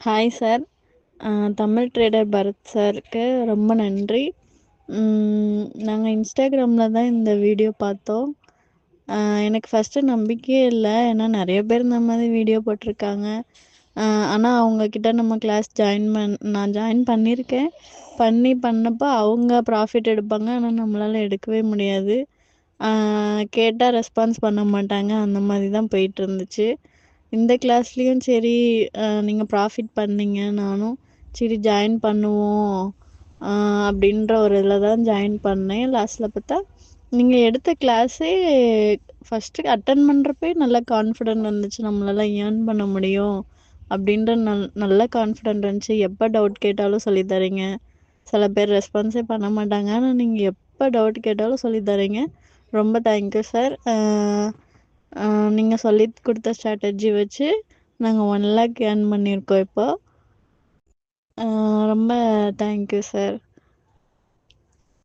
Hi sir. Tamil trader Bharat சாருக்கு ரொம்ப நன்றி. நாங்க Instagramல தான் இந்த வீடியோ பார்த்தோம். எனக்கு ஃபர்ஸ்ட்டு நம்பிக்கையே இல்ல. ஏன்னா நெறைய பேர் இந்த மாதிரி வீடியோ போட்டிருக்காங்க. ஆனா அவங்க கிட்ட நம்ம கிளாஸ் நான் ஜாயின் பண்ணியிருக்கேன். பண்ணப்போ அவங்க ப்ராஃபிட் எடுப்பாங்க. ஆனா நம்மளால எடுக்கவே முடியாது. கேட்டா ரெஸ்பான்ஸ் பண்ண மாட்டாங்க. அந்த மாதிரி தான் போயிட்டுருந்துச்சு. இந்த கிளாஸ்லயும் சரி, நீங்க ப்ராஃபிட் பண்ணீங்க. நானும் சரி ஜாயின் பண்ணுவோம் அ அப்படின்ற ஒரு இதில தான் ஜாயின் பண்ணேன். லாஸ்ட்ல பார்த்தா, நீங்க எடுத்த கிளாஸே ஃபர்ஸ்ட்டு அட்டெண்ட் பண்றப்பயே நல்ல கான்ஃபிடென்ட் வந்துச்சு. நம்மளால ஏர்ன் பண்ண முடியும் அப்படின்ற நல்ல கான்ஃபிடென்ட் இருந்துச்சு. எப்ப டவுட் கேட்டாலும் சொல்லி தர்றீங்க. சில பேர் ரெஸ்பான்ஸே பண்ண மாட்டாங்க. ஆனா நீங்க எப்ப டவுட் கேட்டாலும் சொல்லி தர்றீங்க. ரொம்ப தேங்க்யூ சார். நீங்க சொல்லிக் குடுத்த ஸ்ட்ராட்டஜி வச்சு நாங்க 1,00,000 ஏர்ன் பண்ணியிருக்கோம் இப்போ. ரொம்ப தேங்க்யூ சார்.